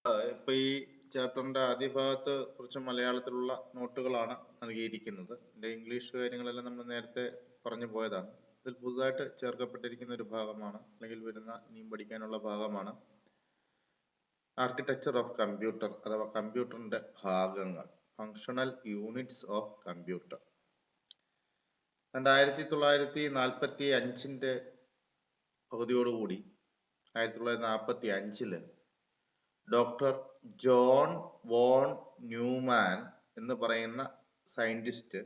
ഇപ്പൊ ഈ ചാപ്റ്ററിന്റെ ആദ്യ ഭാഗത്ത് കുറച്ച് മലയാളത്തിലുള്ള നോട്ടുകളാണ് നൽകിയിരിക്കുന്നത്. ഇതിന്റെ ഇംഗ്ലീഷ് കാര്യങ്ങളെല്ലാം നമ്മൾ നേരത്തെ പറഞ്ഞു പോയതാണ്. ഇതിൽ പുതുതായിട്ട് ചേർക്കപ്പെട്ടിരിക്കുന്ന ഒരു ഭാഗമാണ്, അല്ലെങ്കിൽ വരുന്ന ഇനിയും പഠിക്കാനുള്ള ഭാഗമാണ് ആർക്കിടെക്ചർ ഓഫ് കമ്പ്യൂട്ടർ അഥവാ കമ്പ്യൂട്ടറിന്റെ ഭാഗങ്ങൾ, ഫങ്ഷണൽ യൂണിറ്റ്സ് ഓഫ് കമ്പ്യൂട്ടർ. 1945 പകുതിയോടുകൂടി 1945 ഡോക്ടർ ജോൺ വോൺ ന്യൂമാൻ എന്ന് പറയുന്ന സയന്റിസ്റ്റ്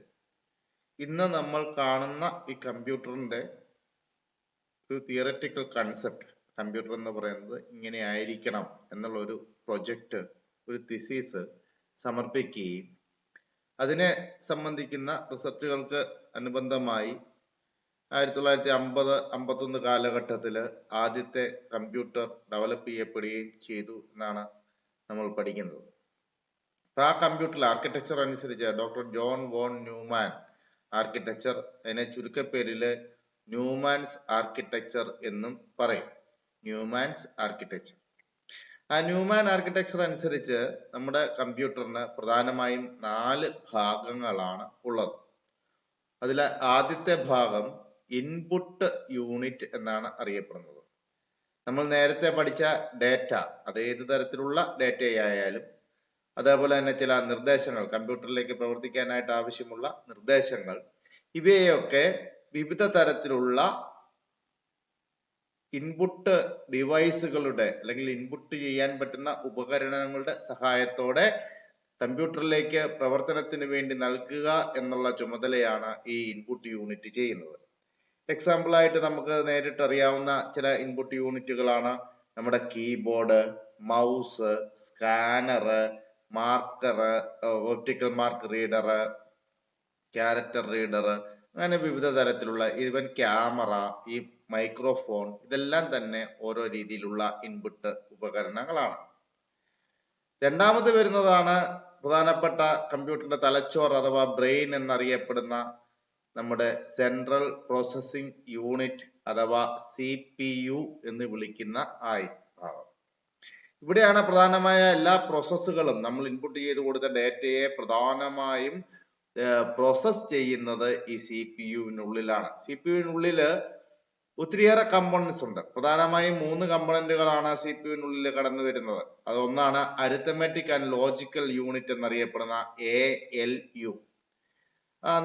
ഇന്ന് നമ്മൾ കാണുന്ന ഈ കമ്പ്യൂട്ടറിന്റെ ഒരു തിയററ്റിക്കൽ കൺസെപ്റ്റ്, കമ്പ്യൂട്ടർ എന്ന് പറയുന്നത് ഇങ്ങനെ ആയിരിക്കണം എന്നുള്ള ഒരു പ്രൊജക്റ്റ്, ഒരു തിസീസ് സമർപ്പിക്കുകയും അതിനെ സംബന്ധിക്കുന്ന റിസർച്ചുകൾക്ക് അനുബന്ധമായി 1950-51 കാലഘട്ടത്തില് ആദ്യത്തെ കമ്പ്യൂട്ടർ ഡെവലപ്പ് ചെയ്യപ്പെടുകയും ചെയ്തു എന്നാണ് നമ്മൾ പഠിക്കുന്നത്. ആ കമ്പ്യൂട്ടറിൽ ആർക്കിടെക്ചർ അനുസരിച്ച് doctor John von Neumann architecture, അതിനെ ചുരുക്കപ്പേരില് ന്യൂമാൻസ് ആർക്കിടെക്ചർ എന്നും പറയും. Neumann's architecture. ആ ന്യൂമാൻ ആർക്കിടെക്ചർ അനുസരിച്ച് നമ്മുടെ കമ്പ്യൂട്ടറിന് പ്രധാനമായും 4 ഭാഗങ്ങളാണ് ഉള്ളത്. അതിലെ ആദ്യത്തെ ഭാഗം ഇൻപുട്ട് യൂണിറ്റ് എന്നാണ് അറിയപ്പെടുന്നത്. നമ്മൾ നേരത്തെ പഠിച്ച ഡേറ്റ, അത് ഏത് തരത്തിലുള്ള ഡേറ്റയായാലും, അതേപോലെ തന്നെ ചില നിർദ്ദേശങ്ങൾ, കമ്പ്യൂട്ടറിലേക്ക് പ്രവർത്തിക്കാനായിട്ട് ആവശ്യമുള്ള നിർദ്ദേശങ്ങൾ, ഇവയൊക്കെ വിവിധ തരത്തിലുള്ള ഇൻപുട്ട് ഡിവൈസുകളുടെ അല്ലെങ്കിൽ ഇൻപുട്ട് ചെയ്യാൻ പറ്റുന്ന ഉപകരണങ്ങളുടെ സഹായത്തോടെ കമ്പ്യൂട്ടറിലേക്ക് പ്രവർത്തനത്തിന് വേണ്ടി നൽകുക എന്നുള്ള ചുമതലയാണ് ഈ ഇൻപുട്ട് യൂണിറ്റ് ചെയ്യുന്നത്. എക്സാമ്പിൾ ആയിട്ട് നമുക്ക് നേരിട്ട് അറിയാവുന്ന ചില ഇൻപുട്ട് യൂണിറ്റുകളാണ് നമ്മുടെ keyboard, mouse, scanner, marker, optical mark reader, character reader, അങ്ങനെ വിവിധ തരത്തിലുള്ള, ഈവൻ ക്യാമറ, ഈ മൈക്രോഫോൺ, ഇതെല്ലാം തന്നെ ഓരോ രീതിയിലുള്ള ഇൻപുട്ട് ഉപകരണങ്ങളാണ്. രണ്ടാമത് വരുന്നതാണ് പ്രധാനപ്പെട്ട കമ്പ്യൂട്ടറിന്റെ തലച്ചോർ അഥവാ ബ്രെയിൻ എന്നറിയപ്പെടുന്ന നമ്മുടെ സെൻട്രൽ പ്രോസസ്സിംഗ് യൂണിറ്റ് അഥവാ CPU എന്ന് വിളിക്കുന്ന ഭാഗം. ഇവിടെയാണ് പ്രധാനമായ എല്ലാ പ്രോസസ്സുകളും, നമ്മൾ ഇൻപുട്ട് ചെയ്ത് കൊടുത്ത ഡേറ്റയെ പ്രധാനമായും പ്രോസസ് ചെയ്യുന്നത് ഈ CPU-വിനുള്ളിലാണ്. CPU-വിനുള്ളില് ഒത്തിരിയേറെ കമ്പോണൻസ് ഉണ്ട്. പ്രധാനമായും 3 കമ്പോണന്റുകളാണ് CPU-വിനുള്ളിൽ കടന്നു വരുന്നത്. അതൊന്നാണ് അരിത്തമെറ്റിക് ആൻഡ് ലോജിക്കൽ യൂണിറ്റ് എന്നറിയപ്പെടുന്ന ALU.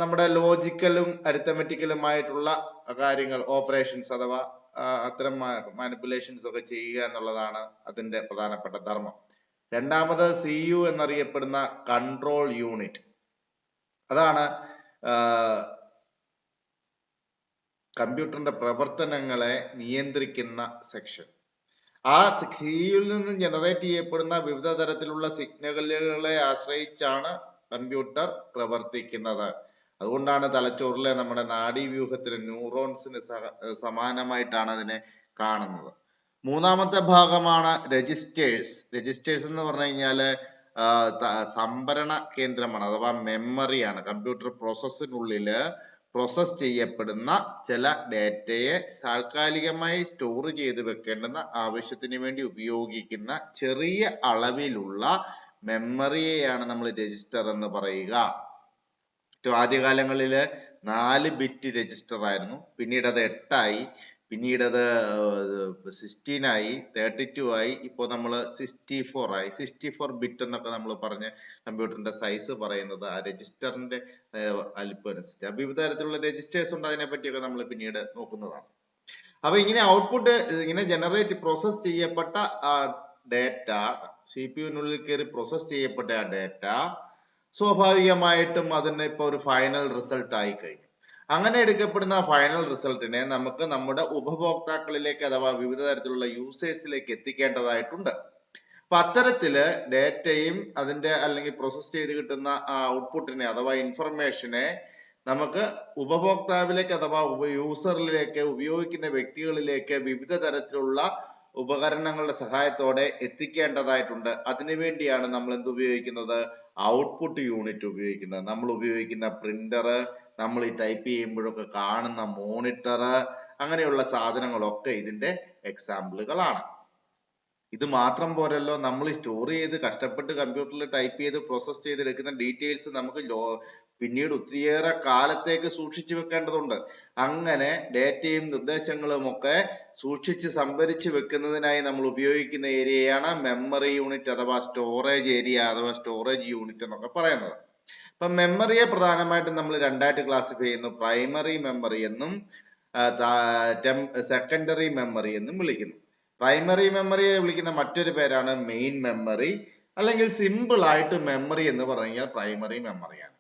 നമ്മുടെ ലോജിക്കലും അരിത്തമെറ്റിക്കലുമായിട്ടുള്ള കാര്യങ്ങൾ, ഓപ്പറേഷൻസ് അഥവാ അത്തരം മാനിപ്പുലേഷൻസ് ഒക്കെ ചെയ്യുക എന്നുള്ളതാണ് അതിന്റെ പ്രധാനപ്പെട്ട ധർമ്മം. രണ്ടാമത് CU എന്നറിയപ്പെടുന്ന കൺട്രോൾ യൂണിറ്റ്. അതാണ് കമ്പ്യൂട്ടറിന്റെ പ്രവർത്തനങ്ങളെ നിയന്ത്രിക്കുന്ന സെക്ഷൻ. ആ CU-ൽ നിന്ന് ജനറേറ്റ് ചെയ്യപ്പെടുന്ന വിവിധ തരത്തിലുള്ള സിഗ്നലുകളെ ആശ്രയിച്ചാണ് കമ്പ്യൂട്ടർ പ്രവർത്തിക്കുന്നത്. അതുകൊണ്ടാണ് തലച്ചോറിലെ നമ്മുടെ നാഡീവ്യൂഹത്തിന്, ന്യൂറോൺസിന് സമാനമായിട്ടാണ് അതിനെ കാണുന്നത്. മൂന്നാമത്തെ ഭാഗമാണ് രജിസ്റ്റേഴ്സ്. രജിസ്റ്റേഴ്സ് എന്ന് പറഞ്ഞു കഴിഞ്ഞാല് സംഭരണ കേന്ദ്രമാണ് അഥവാ മെമ്മറിയാണ്. കമ്പ്യൂട്ടർ പ്രോസസ്സിനുള്ളില് പ്രോസസ് ചെയ്യപ്പെടുന്ന ചില ഡേറ്റയെ താൽക്കാലികമായി സ്റ്റോർ ചെയ്ത് വെക്കേണ്ടുന്ന ആവശ്യത്തിന് വേണ്ടി ഉപയോഗിക്കുന്ന ചെറിയ അളവിലുള്ള മെമ്മറിയെയാണ് നമ്മൾ രജിസ്റ്റർ എന്ന് പറയുക. ആദ്യകാലങ്ങളില് 4 ബിറ്റ് രജിസ്റ്റർ ആയിരുന്നു, പിന്നീട് അത് 8 ആയി, പിന്നീട് അത് 16 ആയി, 32 ആയി, ഇപ്പോൾ നമ്മൾ 64 ആയി. 64 ബിറ്റ് എന്നൊക്കെ നമ്മൾ പറഞ്ഞ് കമ്പ്യൂട്ടറിന്റെ സൈസ് പറയുന്നത് ആ രജിസ്റ്ററിന്റെ വലിപ്പം അനുസരിച്ച്. വിവിധ തരത്തിലുള്ള രജിസ്റ്റേഴ്സ് ഉണ്ട്, അതിനെ പറ്റിയൊക്കെ നമ്മൾ പിന്നീട് നോക്കുന്നതാണ്. അപ്പൊ ഇങ്ങനെ ഔട്ട്പുട്ട്, ഇങ്ങനെ ജനറേറ്റ് പ്രോസസ് ചെയ്യപ്പെട്ട ആ ഡേറ്റ, CPU-വിനുള്ളിൽ കയറി പ്രോസസ് ചെയ്യപ്പെട്ട ആ ഡേറ്റ സ്വാഭാവികമായിട്ടും അതിന് ഇപ്പൊ ഒരു ഫൈനൽ റിസൾട്ട് ആയി കഴിഞ്ഞു. അങ്ങനെ എടുക്കപ്പെടുന്ന ഫൈനൽ റിസൾട്ടിനെ നമുക്ക് നമ്മുടെ ഉപഭോക്താക്കളിലേക്ക് അഥവാ വിവിധ തരത്തിലുള്ള യൂസേഴ്സിലേക്ക് എത്തിക്കേണ്ടതായിട്ടുണ്ട്. അപ്പൊ അത്തരത്തില് ഡേറ്റയും അതിന്റെ അല്ലെങ്കിൽ പ്രോസസ് ചെയ്ത് കിട്ടുന്ന ആ ഔട്ട്പുട്ടിനെ അഥവാ ഇൻഫർമേഷനെ നമുക്ക് ഉപഭോക്താവിലേക്ക് അഥവാ യൂസറിലേക്ക്, ഉപയോഗിക്കുന്ന വ്യക്തികളിലേക്ക് വിവിധ തരത്തിലുള്ള ഉപകരണങ്ങളുടെ സഹായത്തോടെ എത്തിക്കേണ്ടതായിട്ടുണ്ട്. അതിനുവേണ്ടിയാണ് നമ്മൾ എന്ത് ഉപയോഗിക്കുന്നത്? ഔട്ട്പുട്ട് യൂണിറ്റ് ഉപയോഗിക്കുന്നത്. നമ്മൾ ഉപയോഗിക്കുന്ന പ്രിന്റർ, നമ്മൾ ഈ ടൈപ്പ് ചെയ്യുമ്പോഴൊക്കെ കാണുന്ന മോണിറ്റർ, അങ്ങനെയുള്ള സാധനങ്ങളൊക്കെ ഇതിന്റെ എക്സാമ്പിളുകളാണ്. ഇത് മാത്രം പോരല്ലോ, നമ്മൾ സ്റ്റോർ ചെയ്ത് കഷ്ടപ്പെട്ട് കമ്പ്യൂട്ടറിൽ ടൈപ്പ് ചെയ്ത് പ്രോസസ് ചെയ്തെടുക്കുന്ന ഡീറ്റെയിൽസ് നമുക്ക് പിന്നീട് ഒത്തിരിയേറെ കാലത്തേക്ക് സൂക്ഷിച്ചു വെക്കേണ്ടതുണ്ട്. അങ്ങനെ ഡേറ്റയും നിർദ്ദേശങ്ങളും ഒക്കെ സൂക്ഷിച്ച് സംഭരിച്ച് വെക്കുന്നതിനായി നമ്മൾ ഉപയോഗിക്കുന്ന ഏരിയയാണ് മെമ്മറി യൂണിറ്റ് അഥവാ സ്റ്റോറേജ് ഏരിയ അഥവാ സ്റ്റോറേജ് യൂണിറ്റ് എന്നൊക്കെ പറയുന്നത്. അപ്പൊ മെമ്മറിയെ പ്രധാനമായിട്ടും നമ്മൾ രണ്ടായിട്ട് ക്ലാസിഫൈ ചെയ്യുന്നു. പ്രൈമറി മെമ്മറി എന്നും സെക്കൻഡറി മെമ്മറി എന്നും വിളിക്കുന്നു. പ്രൈമറി മെമ്മറിയെ വിളിക്കുന്ന മറ്റൊരു പേരാണ് മെയിൻ മെമ്മറി, അല്ലെങ്കിൽ സിമ്പിൾ ആയിട്ട് മെമ്മറി എന്ന് പറഞ്ഞാൽ പ്രൈമറി മെമ്മറിയാണ്.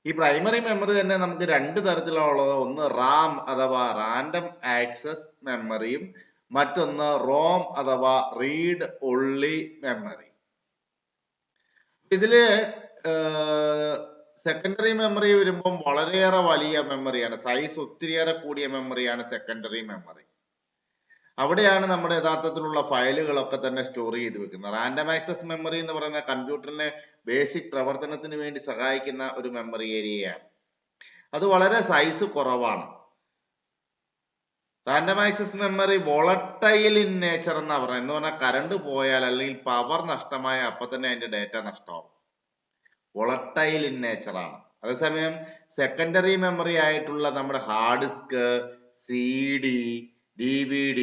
ഈ പ്രൈമറി മെമ്മറി തന്നെ നമുക്ക് രണ്ട് തരത്തിലുള്ളത്. ഒന്ന് റാം അഥവാ റാൻഡം ആക്സസ് മെമ്മറിയും മറ്റൊന്ന് റോം അഥവാ റീഡ് ഒൺലി മെമ്മറി. ഇതില് സെക്കൻഡറി മെമ്മറി വരുമ്പം വളരെയേറെ വലിയ മെമ്മറിയാണ്, സൈസ് ഒത്തിരിയേറെ കൂടിയ മെമ്മറിയാണ് സെക്കൻഡറി മെമ്മറി. അവിടെയാണ് നമ്മുടെ യഥാർത്ഥത്തിലുള്ള ഫയലുകളൊക്കെ തന്നെ സ്റ്റോർ ചെയ്ത് വെക്കുന്നത്. റാൻഡം ആക്സസ് മെമ്മറി എന്ന് പറയുന്ന കമ്പ്യൂട്ടറിനെ ബേസിക് പ്രവർത്തനത്തിന് വേണ്ടി സഹായിക്കുന്ന ഒരു മെമ്മറി ഏരിയയാണ്. അത് വളരെ സൈസ് കുറവാണ്. Random access memory volatile in nature എന്നാ പറയുന്നത്. എന്ന് പറഞ്ഞാൽ കറണ്ട് പോയാൽ അല്ലെങ്കിൽ പവർ നഷ്ടമായ അപ്പൊ തന്നെ അതിന്റെ ഡേറ്റ നഷ്ടമാവും. വോളട്ടൈൽ ഇൻ നേച്ചർ ആണ്. അതേസമയം സെക്കൻഡറി മെമ്മറി ആയിട്ടുള്ള നമ്മുടെ hard disk, CD, DVD,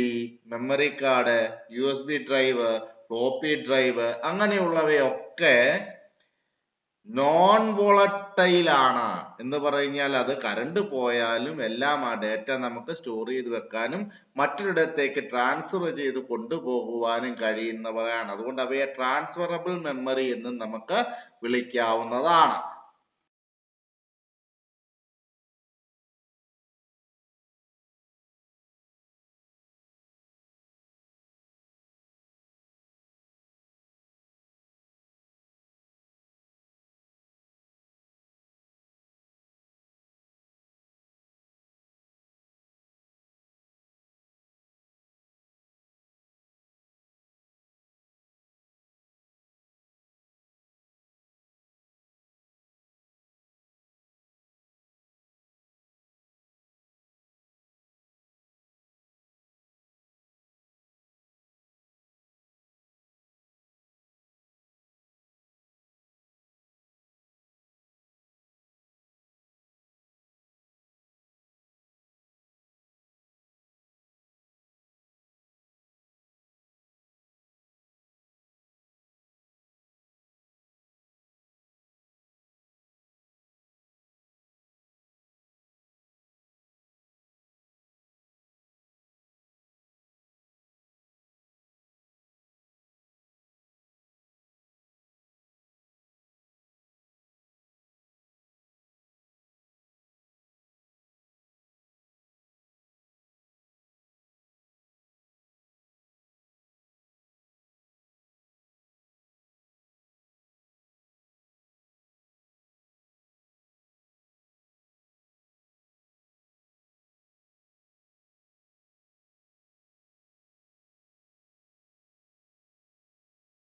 memory card, USB drive, floppy drive അങ്ങനെയുള്ളവയൊക്കെ നോൺ വോളട്ടൈൽ ആണ്. എന്ന് പറഞ്ഞാൽ അത് കറണ്ട് പോയാലും എല്ലാം ആ ഡേറ്റ നമുക്ക് സ്റ്റോർ ചെയ്ത് വെക്കാനും മറ്റൊരിടത്തേക്ക് ട്രാൻസ്ഫർ ചെയ്ത് കൊണ്ടുപോകുവാനും കഴിയുന്നവയാണ്. അതുകൊണ്ട് അവയെ ട്രാൻസ്ഫറബിൾ മെമ്മറി എന്നും നമുക്ക് വിളിക്കാവുന്നതാണ്.